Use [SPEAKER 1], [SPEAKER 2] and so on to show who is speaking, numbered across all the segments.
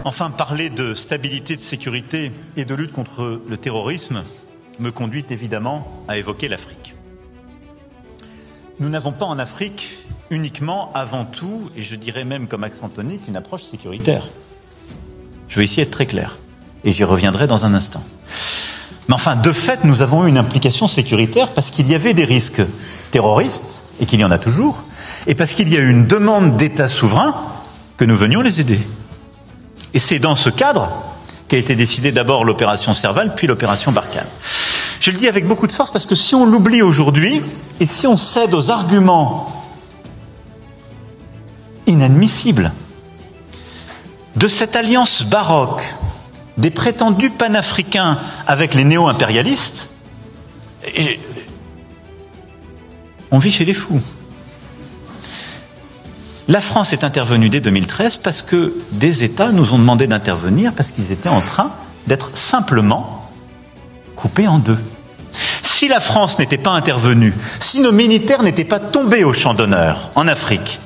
[SPEAKER 1] Enfin, parler de stabilité, de sécurité et de lutte contre le terrorisme me conduit évidemment à évoquer l'Afrique. Nous n'avons pas en Afrique uniquement, avant tout, et je dirais même comme accent tonique, une approche sécuritaire. Je vais ici être très clair, et j'y reviendrai dans un instant. Mais enfin, de fait, nous avons eu une implication sécuritaire parce qu'il y avait des risques terroristes, et qu'il y en a toujours, et parce qu'il y a eu une demande d'État souverain que nous venions les aider. Et c'est dans ce cadre qu'a été décidée d'abord l'opération Serval, puis l'opération Barkhane. Je le dis avec beaucoup de force parce que si on l'oublie aujourd'hui, et si on cède aux arguments inadmissibles de cette alliance baroque des prétendus panafricains avec les néo-impérialistes, on vit chez les fous. La France est intervenue dès 2013 parce que des États nous ont demandé d'intervenir parce qu'ils étaient en train d'être simplement coupés en deux. Si la France n'était pas intervenue, si nos militaires n'étaient pas tombés au champ d'honneur en Afrique,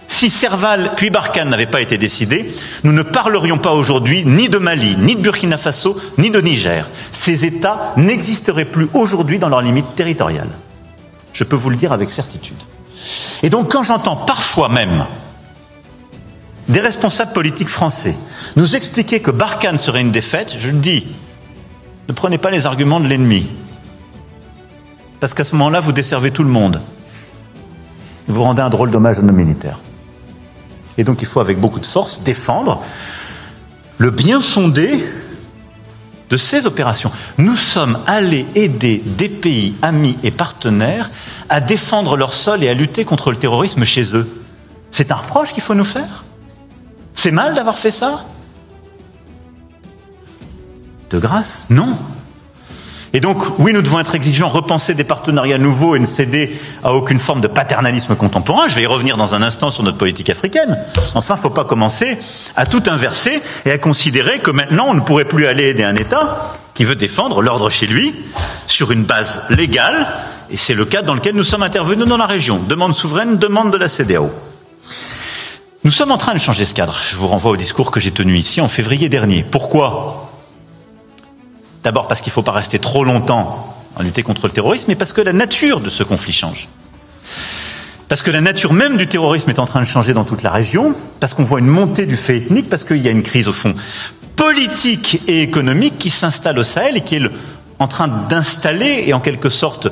[SPEAKER 1] si Serval puis Barkhane n'avaient pas été décidés, nous ne parlerions pas aujourd'hui ni de Mali, ni de Burkina Faso, ni de Niger. Ces États n'existeraient plus aujourd'hui dans leurs limites territoriales. Je peux vous le dire avec certitude. Et donc quand j'entends parfois même des responsables politiques français nous expliquer que Barkhane serait une défaite, je le dis, ne prenez pas les arguments de l'ennemi. Parce qu'à ce moment-là, vous desservez tout le monde. Vous rendez un drôle d'hommage à nos militaires. Et donc il faut avec beaucoup de force défendre le bien fondé de ces opérations. Nous sommes allés aider des pays amis et partenaires à défendre leur sol et à lutter contre le terrorisme chez eux. C'est un reproche qu'il faut nous faire? C'est mal d'avoir fait ça? De grâce? Non. Et donc, oui, nous devons être exigeants, repenser des partenariats nouveaux et ne céder à aucune forme de paternalisme contemporain. Je vais y revenir dans un instant sur notre politique africaine. Enfin, il ne faut pas commencer à tout inverser et à considérer que maintenant, on ne pourrait plus aller aider un État qui veut défendre l'ordre chez lui sur une base légale. Et c'est le cadre dans lequel nous sommes intervenus dans la région. Demande souveraine, demande de la CEDEAO. Nous sommes en train de changer ce cadre. Je vous renvoie au discours que j'ai tenu ici en février dernier. Pourquoi ? D'abord parce qu'il ne faut pas rester trop longtemps à lutter contre le terrorisme, mais parce que la nature de ce conflit change. Parce que la nature même du terrorisme est en train de changer dans toute la région, parce qu'on voit une montée du fait ethnique, parce qu'il y a une crise au fond politique et économique qui s'installe au Sahel et qui est en train d'installer et en quelque sorte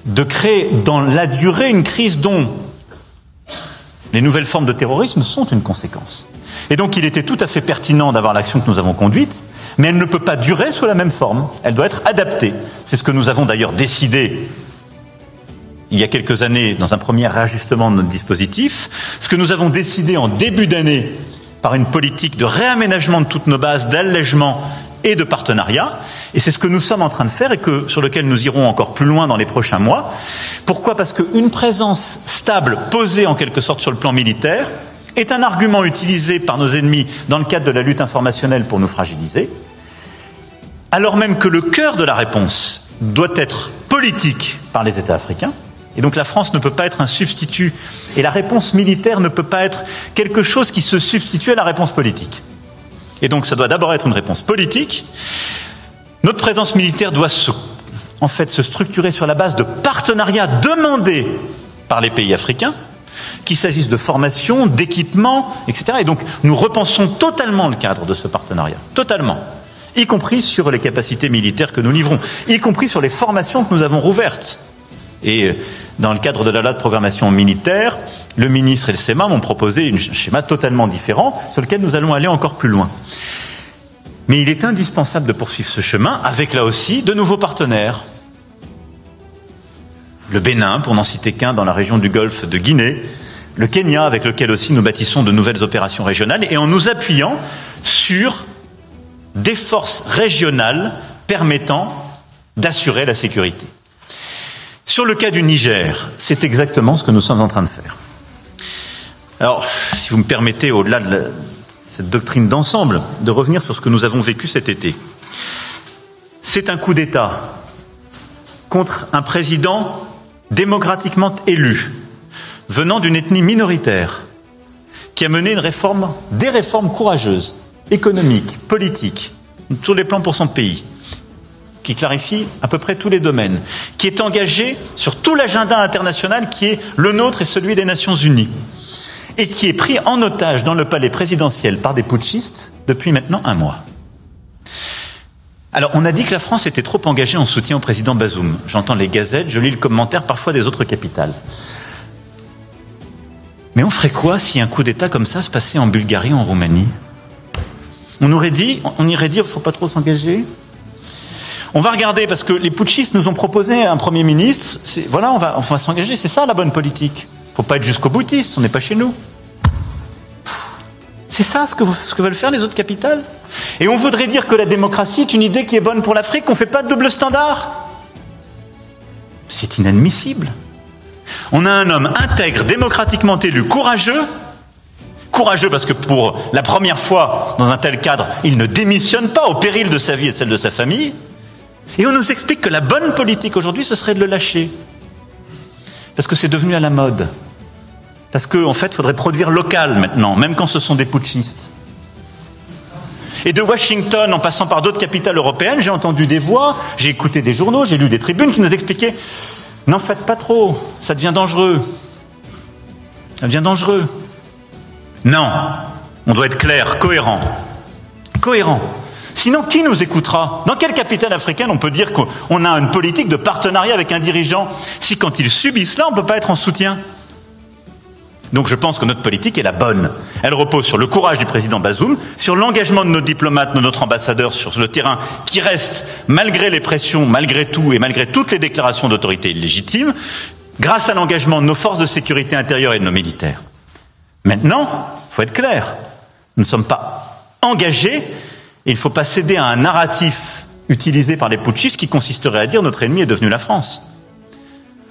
[SPEAKER 1] de créer dans la durée une crise dont les nouvelles formes de terrorisme sont une conséquence. Et donc il était tout à fait pertinent d'avoir l'action que nous avons conduite, mais elle ne peut pas durer sous la même forme. Elle doit être adaptée. C'est ce que nous avons d'ailleurs décidé il y a quelques années dans un premier réajustement de notre dispositif, ce que nous avons décidé en début d'année par une politique de réaménagement de toutes nos bases, d'allègement et de partenariat, et c'est ce que nous sommes en train de faire et sur lequel nous irons encore plus loin dans les prochains mois. Pourquoi ? Parce qu'une présence stable, posée en quelque sorte sur le plan militaire, est un argument utilisé par nos ennemis dans le cadre de la lutte informationnelle pour nous fragiliser, alors même que le cœur de la réponse doit être politique par les États africains, et donc la France ne peut pas être un substitut, et la réponse militaire ne peut pas être quelque chose qui se substitue à la réponse politique. Et donc ça doit d'abord être une réponse politique. Notre présence militaire doit se structurer sur la base de partenariats demandés par les pays africains, qu'il s'agisse de formation, d'équipement, etc. Et donc, nous repensons totalement le cadre de ce partenariat. Totalement. Y compris sur les capacités militaires que nous livrons. Y compris sur les formations que nous avons rouvertes. Et dans le cadre de la loi de programmation militaire, le ministre et le SEMA m'ont proposé un schéma totalement différent sur lequel nous allons aller encore plus loin. Mais il est indispensable de poursuivre ce chemin avec, là aussi, de nouveaux partenaires. Le Bénin, pour n'en citer qu'un, dans la région du Golfe de Guinée, le Kenya, avec lequel aussi nous bâtissons de nouvelles opérations régionales, et en nous appuyant sur des forces régionales permettant d'assurer la sécurité. Sur le cas du Niger, c'est exactement ce que nous sommes en train de faire. Alors, si vous me permettez, au-delà de cette doctrine d'ensemble, de revenir sur ce que nous avons vécu cet été. C'est un coup d'État contre un président démocratiquement élu, venant d'une ethnie minoritaire, qui a mené des réformes courageuses, économiques, politiques, sur les plans pour son pays, qui clarifie à peu près tous les domaines, qui est engagé sur tout l'agenda international qui est le nôtre et celui des Nations Unies, et qui est pris en otage dans le palais présidentiel par des putschistes depuis maintenant un mois. Alors, on a dit que la France était trop engagée en soutien au président Bazoum. J'entends les gazettes, je lis le commentaire parfois des autres capitales. Mais on ferait quoi si un coup d'État comme ça se passait en Bulgarie ou en Roumanie? On irait dire, il ne faut pas trop s'engager. On va regarder, parce que les putschistes nous ont proposé un Premier ministre. Voilà, on va s'engager, c'est ça la bonne politique. Il ne faut pas être jusqu'au boutiste, on n'est pas chez nous. C'est ça ce que veulent faire les autres capitales. Et on voudrait dire que la démocratie est une idée qui est bonne pour l'Afrique, qu'on ne fait pas de double standard. C'est inadmissible. On a un homme intègre, démocratiquement élu, courageux parce que pour la première fois dans un tel cadre, il ne démissionne pas au péril de sa vie et de celle de sa famille. Et on nous explique que la bonne politique aujourd'hui, ce serait de le lâcher. Parce que c'est devenu à la mode. Parce qu'en fait, il faudrait produire local maintenant, même quand ce sont des putschistes. Et de Washington, en passant par d'autres capitales européennes, j'ai entendu des voix, j'ai écouté des journaux, j'ai lu des tribunes qui nous expliquaient « N'en faites pas trop, ça devient dangereux. Ça devient dangereux. » Non, on doit être clair, cohérent. Cohérent. Sinon, qui nous écoutera? Dans quelle capitale africaine on peut dire qu'on a une politique de partenariat avec un dirigeant si quand ils subissent là, on ne peut pas être en soutien? Donc je pense que notre politique est la bonne. Elle repose sur le courage du président Bazoum, sur l'engagement de nos diplomates, de notre ambassadeur sur le terrain, qui reste, malgré les pressions, malgré tout et malgré toutes les déclarations d'autorité illégitimes, grâce à l'engagement de nos forces de sécurité intérieure et de nos militaires. Maintenant, il faut être clair, nous ne sommes pas engagés et il ne faut pas céder à un narratif utilisé par les putschistes qui consisterait à dire notre ennemi est devenu la France.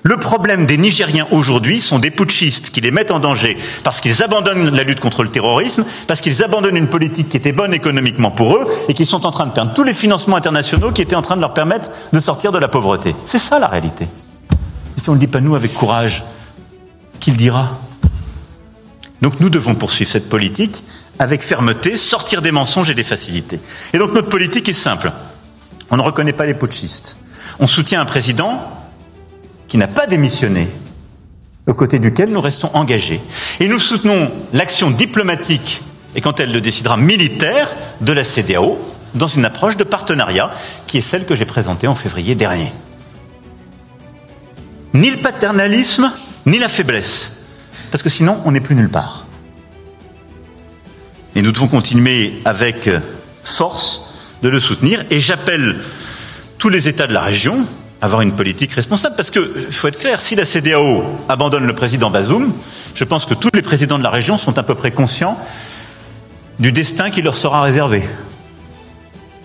[SPEAKER 1] Le problème des Nigériens aujourd'hui sont des putschistes qui les mettent en danger parce qu'ils abandonnent la lutte contre le terrorisme, parce qu'ils abandonnent une politique qui était bonne économiquement pour eux et qui sont en train de perdre tous les financements internationaux qui étaient en train de leur permettre de sortir de la pauvreté. C'est ça la réalité. Et si on ne le dit pas nous avec courage, qui le dira? Donc nous devons poursuivre cette politique avec fermeté, sortir des mensonges et des facilités. Et donc notre politique est simple. On ne reconnaît pas les putschistes. On soutient un président qui n'a pas démissionné, aux côtés duquel nous restons engagés. Et nous soutenons l'action diplomatique, et quand elle le décidera, militaire, de la CEDEAO, dans une approche de partenariat, qui est celle que j'ai présentée en février dernier. Ni le paternalisme, ni la faiblesse, parce que sinon, on n'est plus nulle part. Et nous devons continuer avec force de le soutenir, et j'appelle tous les États de la région avoir une politique responsable, parce que, il faut être clair, si la CEDEAO abandonne le président Bazoum, je pense que tous les présidents de la région sont à peu près conscients du destin qui leur sera réservé.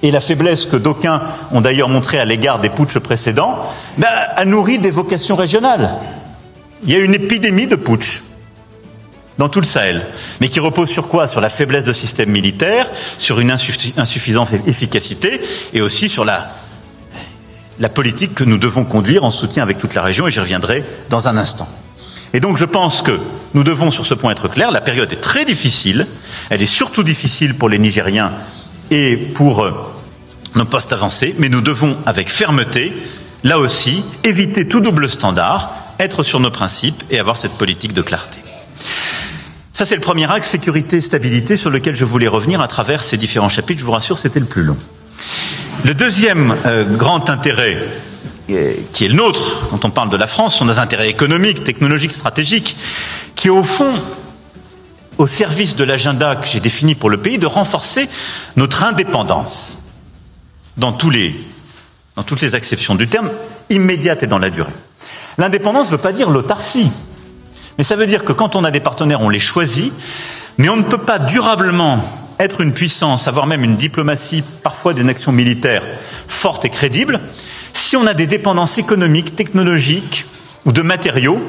[SPEAKER 1] Et la faiblesse que d'aucuns ont d'ailleurs montrée à l'égard des putschs précédents, a nourri des vocations régionales. Il y a une épidémie de putsch dans tout le Sahel, mais qui repose sur quoi? Sur la faiblesse de système militaire, sur une insuffisante efficacité, et aussi sur la politique que nous devons conduire en soutien avec toute la région, et j'y reviendrai dans un instant. Et donc je pense que nous devons sur ce point être clairs, la période est très difficile, elle est surtout difficile pour les Nigériens et pour nos postes avancés, mais nous devons avec fermeté, là aussi, éviter tout double standard, être sur nos principes et avoir cette politique de clarté. Ça c'est le premier axe, sécurité, stabilité, sur lequel je voulais revenir à travers ces différents chapitres, je vous rassure, c'était le plus long. Le deuxième grand intérêt qui est le nôtre, quand on parle de la France, sont nos intérêts économiques, technologiques, stratégiques, qui est au fond au service de l'agenda que j'ai défini pour le pays, de renforcer notre indépendance dans toutes les acceptions du terme, immédiate et dans la durée. L'indépendance ne veut pas dire l'autarcie, mais ça veut dire que quand on a des partenaires, on les choisit, mais on ne peut pas durablement être une puissance, avoir même une diplomatie, parfois des actions militaires fortes et crédibles, si on a des dépendances économiques, technologiques ou de matériaux